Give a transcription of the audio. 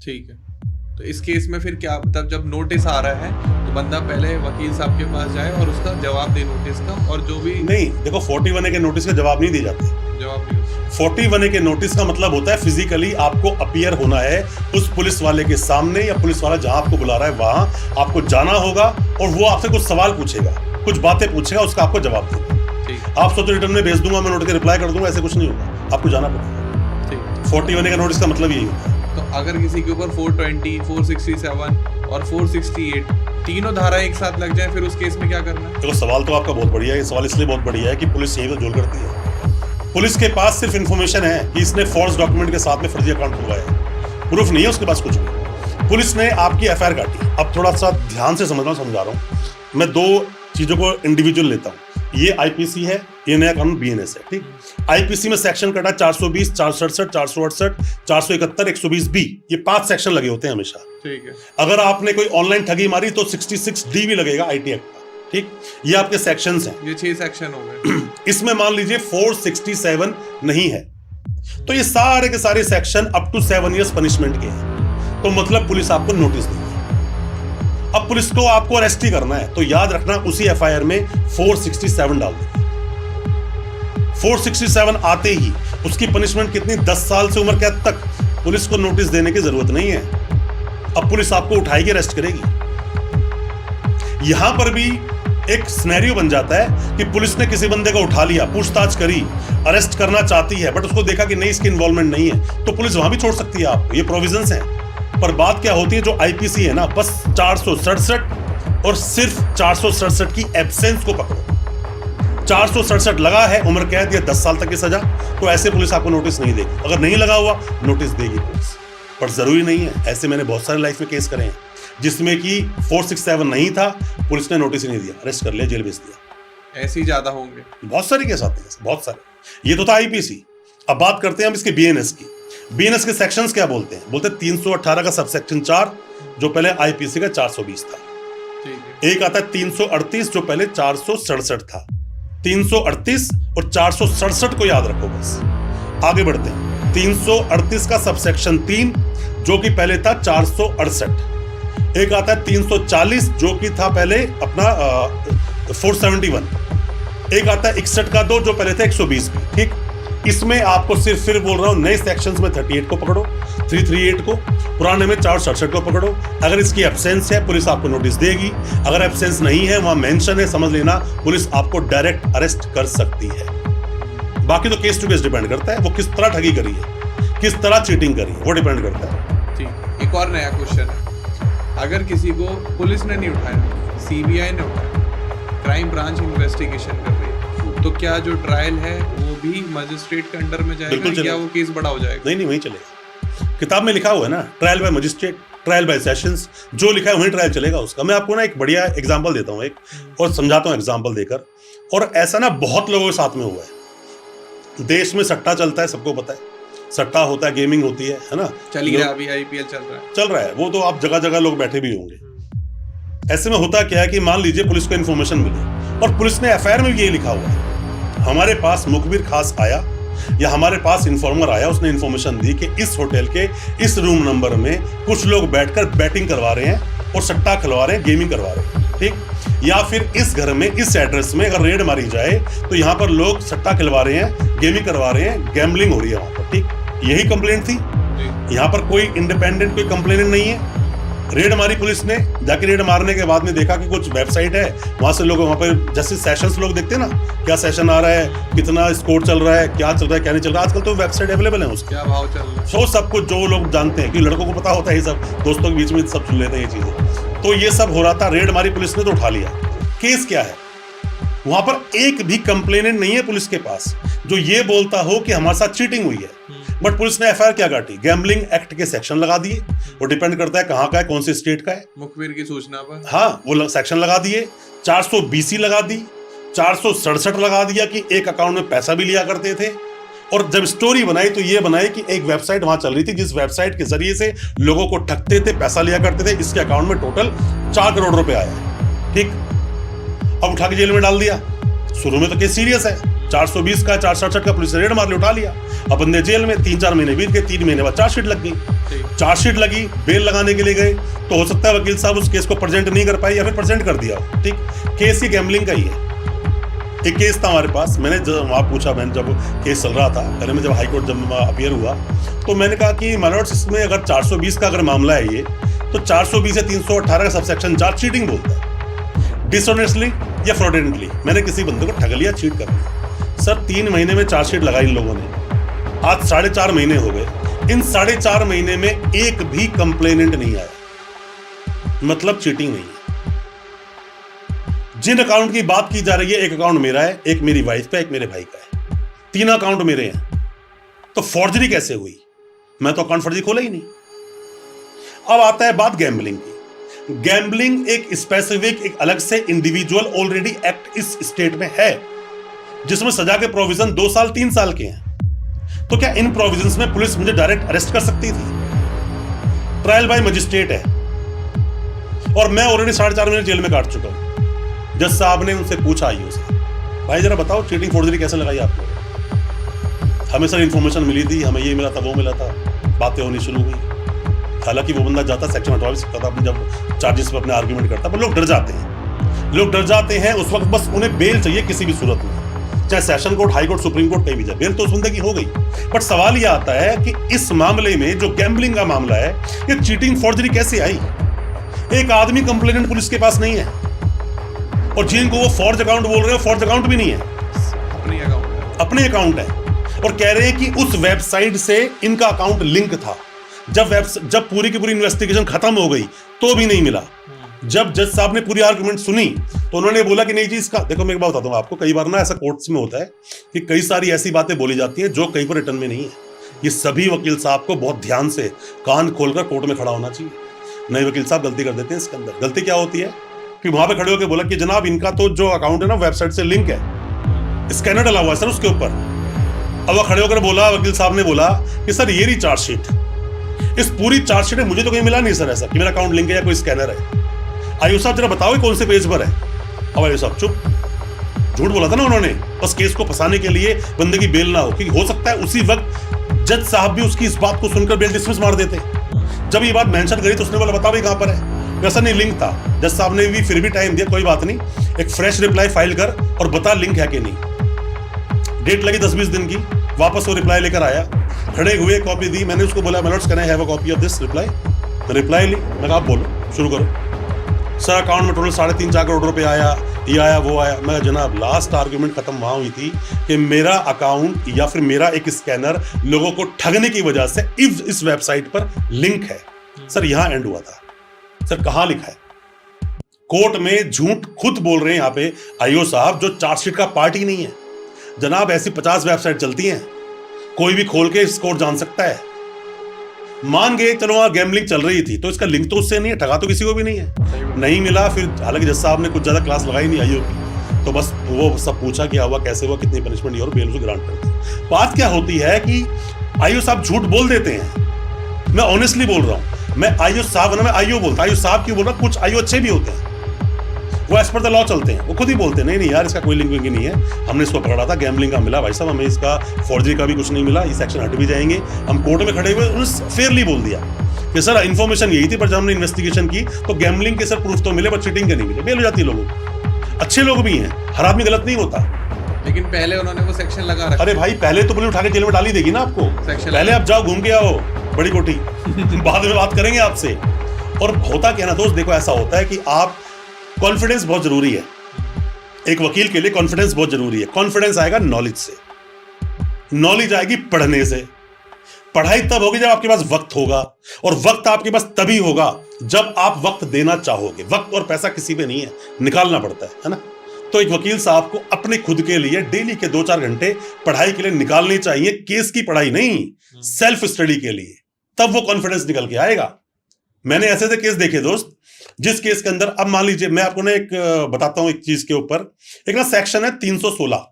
ठीक है, तो इस केस में फिर क्या, मतलब जब नोटिस आ रहा है तो बंदा पहले वकील साहब के पास जाए और उसका जवाब दे नोटिस का, और जो भी नहीं, देखो 41A के नोटिस का जवाब नहीं दिए जाते। जवाब नहीं होता। 41A के नोटिस का मतलब होता है फिजिकली आपको अपीयर होना है उस पुलिस वाले के सामने, या पुलिस वाला जहां आपको बुला रहा है वहां आपको जाना होगा और वो आपसे कुछ सवाल पूछेगा, कुछ बातें पूछेगा, उसका आपको जवाब देना। ठीक आप सोचो रिटर्न में भेज दूंगा मैं, नोटिस का रिप्लाई कर दूंगा, ऐसे कुछ नहीं होगा, आपको जाना पड़ेगा। ठीक। 41A का नोटिस का मतलब यही होता है। तो अगर किसी के ऊपर 420, 467 और 468 तीनों धारा एक साथ लग जाए, फिर उस केस में क्या करना है? देखो सवाल तो आपका बहुत बढ़िया है, ये सवाल इसलिए बहुत बढ़िया है कि पुलिस यही तो झोल करती है। पुलिस के पास सिर्फ इन्फॉर्मेशन है कि इसने फॉल्स डॉक्यूमेंट के साथ में फर्जी अकाउंट खुलवाया है, प्रूफ नहीं है उसके पास कुछ भी। पुलिस ने आपकी एफआईआर काटी। अब थोड़ा सा ध्यान से समझना, समझा रहा हूँ मैं, दो चीजों को इंडिविजुअल लेता हूँ। ये आईपीसी है, ये नया कानून बीएनएस है। ठीक, आईपीसी में सेक्शन कटा 420, 467, 468, 471, 120B, ये 5 सेक्शन लगे होते हैं हमेशा। ठीक है। अगर आपने कोई ऑनलाइन ठगी मारी तो 66D भी लगेगा आईटी एक्ट का। ठीक, ये आपके सेक्शंस हैं। ये 6 सेक्शन हो गए। इसमें मान लीजिए 467 नहीं है, तो ये सारे के सारे section up to 7 years punishment के हैं। तो मतलब पुलिस आपको नोटिस देगी। अब पुलिस को आपको अरेस्ट ही करना है, तो याद रखना उसी एफआईआर में 467 डाल देंगे। 467 आते ही उसकी पनिशमेंट कितनी, 10 साल से उम्र कैद तक। पुलिस को नोटिस देने की जरूरत नहीं है। अब पुलिस आपको उठाएगी, अरेस्ट करेगी। यहां पर भी एक सिनेरियो बन जाता है कि पुलिस ने किसी बंदे को उठा लिया, पूछताछ करी, अरेस्ट करना चाहती है, बट उसको देखा कि नहीं इसकी इन्वॉल्वमेंट नहीं है, तो पुलिस वहां भी छोड़ सकती है आपको, ये प्रोविजंस हैं। पर बात क्या होती है, जो आईपीसी है ना, बस 467 और सिर्फ 467 की एब्सेंस को पकड़ो। 467 लगा है, उम्र कैद या 10 साल तक की सजा, तो ऐसे पुलिस आपको नोटिस नहीं देगी। अगर नहीं लगा हुआ, नोटिस देगी पुलिस, पर जरूरी नहीं है। ऐसे मैंने बहुत सारे लाइफ में केस करे हैं जिसमें कि 467 नहीं था, पुलिस ने नोटिस ही नहीं दिया, अरेस्ट कर लिया, जेल भेज दिया। ऐसे ही ज्यादा होंगे, बहुत सारे केस आते हैं, बहुत सारे। ये तो था आईपीसी। अब बात करते हैं हम इसके बीएनएस की। बीएनएस के सेक्शंस क्या बोलते हैं? बोलते हैं 318 का सबसेक्शन 4, जो पहले आईपीसी का 420 था। ठीक है। एक आता है 338, जो पहले 467 था। 338 और 467 को याद रखो बस। आगे बढ़ते हैं। 338 का सबसेक्शन 3, जो कि पहले था 468। एक आता है 340, जो कि था पहले अपना 471। एक आता है 61 का 2, जो पहले थे 120 भी। ठीक, इसमें आपको सिर्फ फिर बोल रहा हूं, नए सेक्शंस में 38 को पकड़ो, 338 को, पुराने में 467 को पकड़ो। अगर इसकी एब्सेंस है, पुलिस आपको नोटिस देगी। अगर एब्सेंस नहीं है, वहां मेंशन है, समझ लेना पुलिस आपको डायरेक्ट अरेस्ट कर सकती है। बाकी तो केस टू केस डिपेंड करता है, वो किस तरह ठगी करी है, किस तरह चीटिंग करी है, वो डिपेंड करता है। ठीक, एक और नया क्वेश्चन है। अगर किसी को पुलिस ने नहीं उठाया, सीबीआई ने उठाया, क्राइम ब्रांच इन्वेस्टिगेशन कर रही है, तो क्या जो ट्रायल है वो भी मजिस्ट्रेट के अंडर में जाएगा, क्या वो केस बड़ा हो जाएगा? नहीं, वहीं चलेगा। किताब में लिखा हुआ है ना, trial by magistrate, trial by sessions, जो लिखा है वहीं ट्रायल चलेगा उसका। मैं आपको ना एक बढ़िया एग्जांपल देता हूँ एक, और समझाता हूँ एग्जांपल देकर। और ऐसा ना बहुत लोगों के साथ में हुआ है। देश में सट्टा चलता है, सबको पता है, सट्टा होता है, गेमिंग होती है ना। चल ही रहा है, अभी आईपीएल चल रहा है, वो तो आप जगह जगह लोग बैठे भी होंगे। ऐसे में होता क्या है कि मान लीजिए पुलिस को इन्फॉर्मेशन मिली, और पुलिस ने एफआईआर में भी यही लिखा हुआ है, हमारे पास मुखबिर खास आया या हमारे पास इन्फॉर्मर आया, उसने इन्फॉर्मेशन दी कि इस होटल के इस रूम नंबर में कुछ लोग बैठकर बैटिंग करवा रहे हैं और सट्टा खिलवा रहे हैं, गेमिंग करवा रहे हैं। ठीक, या फिर इस घर में, इस एड्रेस में अगर रेड मारी जाए तो यहाँ पर लोग सट्टा खिलवा रहे हैं, गेमिंग करवा रहे हैं, गैम्बलिंग हो रही है वहां पर। ठीक, यही कंप्लेंट थी। यहाँ पर कोई इंडिपेंडेंट कोई कंप्लेनेंट नहीं है। रेड मारी पुलिस ने, जाके रेड मारने के बाद में देखा कि कुछ वेबसाइट है, वहां से लोग, वहां पर जैसे सेशंस लोग देखते हैं ना, क्या सेशन आ रहा है, कितना स्कोर चल रहा है, क्या चल रहा है, क्या नहीं चल रहा है। आजकल तो वेबसाइट अवेलेबल है उसका, क्या भाव चल रहा है, सो सब कुछ जो लोग जानते हैं, कि लड़कों को पता होता है, ये सब दोस्तों के बीच में सब सुन लेते हैं ये चीजें। तो ये सब हो रहा था, रेड मारी पुलिस ने तो उठा लिया। केस क्या है? वहां पर एक भी कंप्लेनेंट नहीं है पुलिस के पास जो ये बोलता हो कि हमारे साथ चीटिंग हुई है। बट पुलिस ने एफआईआर क्या काटी? गैम्बलिंग एक्ट के सेक्शन लगा दिए। वो डिपेंड करता है कहाँ का है, कौन सी स्टेट का है, मुखबिर की सूचना पर। हाँ, वो सेक्शन लगा दिए। 420 लगा दी, 467 लगा दिया कि एक अकाउंट में पैसा भी लिया करते थे। और जब स्टोरी बनाई तो ये बनाई कि एक वेबसाइट वहां चल रही थी, जिस वेबसाइट के जरिए से लोगों को ठगते थे, पैसा लिया करते थे। इसके अकाउंट में टोटल 4 करोड़ रुपए आया। ठीक, अब उठा के जेल में डाल दिया। शुरू में तो केस सीरियस है, 420 का, 467 का, पुलिस ने रेड मार लिया, उठा लिया। अब बंदे जेल में, 3-4 महीने बीत गए, 3 महीने बाद चार्जशीट लग गई। चार्जशीट लगी, बेल लगाने के लिए गए, तो हो सकता है वकील साहब उस केस को प्रेजेंट नहीं कर पाए या फिर प्रेजेंट कर दिया हो। ठीक, केस ही गैम्बलिंग का ही है। एक केस था हमारे पास, मैंने जब वहाँ पूछा, मैंने जब केस चल रहा था पहले में, जब हाई कोर्ट जब अपीयर हुआ, तो मैंने कहा कि माइनॉर्स इसमें अगर 420 का अगर मामला है ये, तो 420 या 318 का सबसेक्शन 4 चीटिंग बोलता है, डिसऑनेस्टली या फ्रॉडेंटली मैंने किसी बंदे को ठग लिया, चीट कर लिया। सर 3 महीने में चार्जशीट लगाई इन लोगों ने, आज 4.5 महीने हो गए, इन 4.5 महीने में एक भी कंप्लेनेंट नहीं आया, मतलब चीटिंग नहीं है। जिन अकाउंट की बात की जा रही है, एक अकाउंट मेरा है, एक मेरी वाइफ का, एक मेरे भाई का है, 3 अकाउंट मेरे हैं, तो फॉर्जरी कैसे हुई? मैं तो अकाउंट फर्जी खोला ही नहीं। अब आता है बात गैम्बलिंग की। गैम्बलिंग एक स्पेसिफिक, एक अलग से इंडिविजुअल ऑलरेडी एक्ट इस स्टेट में है, जिसमें सजा के प्रोविजन 2 साल 3 साल के हैं। तो क्या इन प्रोविजंस में पुलिस मुझे डायरेक्ट अरेस्ट कर सकती थी? ट्रायल बाय मजिस्ट्रेट है और मैं ऑलरेडी 4.5 महीने जेल में काट चुका हूं। जज साहब ने उनसे पूछा आईओ से, भाई जरा बताओ चीटिंग फोर्जरी कैसे लगाई आपने? हमें सर इन्फॉर्मेशन मिली थी, हमें ये मिला था, वो मिला था, बातें होनी शुरू हुई। हालांकि वो बंदा जाता सेक्शन 28 का था, जब चार्जेस पे अपने आर्ग्यूमेंट करता, पर लोग डर जाते हैं, लोग डर जाते हैं उस वक्त, बस उन्हें बेल चाहिए किसी भी सूरत में, चाहे session court, high court, supreme court, कहीं भी जाए, बेल तो उस बंदे की हो गई। बट सवाल यह आता है कि इस मामले में जो गैम्बलिंग का मामला है, ये चीटिंग फोर्जरी कैसे आई? एक आदमी कंप्लेनेंट पुलिस के पास नहीं है, और जिनको वो फॉर्ज अकाउंट बोल रहे हो, फॉर्ज अकाउंट भी नहीं है, अपने अकाउंट है, और कह रहे हैं कि उस वेबसाइट से इनका अकाउंट लिंक था। जब पूरी की पूरी इन्वेस्टिगेशन खत्म हो गई तो भी नहीं मिला। जब जज साहब ने पूरी आर्गुमेंट सुनी तो उन्होंने बोला कि नहीं जी, इसका देखो, मैं एक बात बताता हूं आपको, कई बार ना ऐसा कोर्ट्स में होता है कि कई सारी ऐसी बातें बोली जाती हैं जो कहीं पर रिटर्न में नहीं है। ये सभी वकील साहब को बहुत ध्यान से कान खोलकर कोर्ट में खड़ा होना चाहिए। नए वकील साहब गलती कर देते हैं इसके अंदर। गलती क्या होती है कि वहां पे खड़े होकर बोला कि जनाब इनका तो जो अकाउंट है ना वेबसाइट से लिंक है, स्कैनर डाला हुआ है सर उसके ऊपर। अब वह खड़े होकर बोला, वकील साहब ने बोला कि सर ये रही चार्जशीट, इस पूरी चार्जशीट में मुझे तो कहीं मिला नहीं सर ऐसा कि मेरा अकाउंट लिंक है या कोई स्कैनर है। आईओ साहब जरा बताओ कौन से पेज पर है? अब आईओ साहब चुप, झूठ बोला था ना उन्होंने, बस केस को फंसाने के लिए बंदे की बेल ना हो, क्योंकि हो सकता है उसी वक्त जज साहब भी उसकी इस बात को सुनकर बेल डिसमिस मार देते। जब ये बात मेंशन करी तो उसने बोला बताओ भाई कहां पर है? वैसा नहीं, लिंक था। जज साहब ने भी फिर भी टाइम दिया, कोई बात नहीं, एक फ्रेश रिप्लाई फाइल कर और बता लिंक है कि नहीं। डेट लगी 10-20 दिन की, वापस वो रिप्लाई लेकर आया, खड़े हुए, कॉपी दी, मैंने उसको बोला my lords can I have a copy of this reply? Reply ली, मैं कहा आप बोलो, शुरू करो। सर अकाउंट में टोटल 3.5-4 करोड़ रुपए आया, ये आया वो आया। मैं जनाब लास्ट आर्ग्यूमेंट खत्म वहां हुई थी कि मेरा अकाउंट या फिर मेरा एक स्कैनर लोगों को ठगने की वजह से इस वेबसाइट पर लिंक है। सर यहां एंड हुआ था। सर कहां लिखा है? कोर्ट में झूठ खुद बोल रहे हैं यहाँ पे आईओ साहब, जो चार्जशीट का पार्ट ही नहीं है। जनाब ऐसी 50 वेबसाइट चलती हैं, कोई भी खोल के स्कोर जान सकता है। मान गए चलो वहां गैम्बलिंग चल रही थी, तो इसका लिंक तो उससे नहीं है, ठगा तो किसी को भी नहीं है, नहीं मिला। फिर हालांकि जज साहब ने कुछ ज्यादा क्लास लगाई नहीं आईओ की, तो बस वो सब पूछा क्या हुआ, कैसे हुआ, कितनी पनिशमेंट हुई और बेल उसे ग्रांट कर दी। बात क्या होती है कि आईओ साहब झूठ बोल देते हैं, मैं ऑनेस्टली बोल रहा हूं, मैं आईओ साहब ना, मैं आईओ बोलता, आईओ साहब क्यों बोल रहा? कुछ आईओ अच्छे भी होते हैं, वो एज पर द लॉ चलते हैं, वो खुद ही बोलते हैं नहीं नहीं यार इसका कोई लिंक नहीं है, हमने इसको पकड़ा था, गैम्बलिंग का मिला भाई साहब, हमें इसका फॉर्जरी का भी कुछ नहीं मिला, ये सेक्शन हट भी जाएंगे। हम कोर्ट में खड़े हुए, उन्होंने फेयरली बोल दिया कि सर इन्फॉर्मेशन यही थी, पर जब हमने इन्वेस्टिगेशन की तो गैम्बलिंग के सर प्रूफ तो मिले पर चीटिंग के नहीं मिले। बेल हो जाती है लोगों को। अच्छे लोग भी हैं, हर आदमी गलत नहीं होता, लेकिन पहले उन्होंने वो सेक्शन लगा रखा। अरे भाई पहले तो पुलिस उठा के जेल में डाली देगी ना आपको, पहले आप जाओ घूम के आओ बड़ी कोठी बाद में बात करेंगे आपसे। और होता क्या ना दोस्त, देखो ऐसा होता है कि आप, कॉन्फिडेंस बहुत जरूरी है, एक वकील के लिए कॉन्फिडेंस बहुत जरूरी है। कॉन्फिडेंस आएगा नॉलेज से, नॉलेज आएगी पढ़ने से। पढ़ाई तब होगी जब आपके पास वक्त होगा, और वक्त आपके पास तभी होगा जब आप वक्त देना चाहोगे। वक्त और पैसा किसी पे नहीं है, निकालना पड़ता है ना। तो एक वकील साहब को अपने खुद के लिए डेली के 2-4 घंटे पढ़ाई के लिए निकालने चाहिए, केस की पढ़ाई नहीं, सेल्फ स्टडी के लिए, तब वो कॉन्फिडेंस निकल के आएगा। मैंने ऐसे ऐसे केस देखे दोस्त, जिस केस के अंदर, अब मान लीजिए मैं आपको ना एक बताता हूं एक चीज के ऊपर, एक ना सेक्शन है 316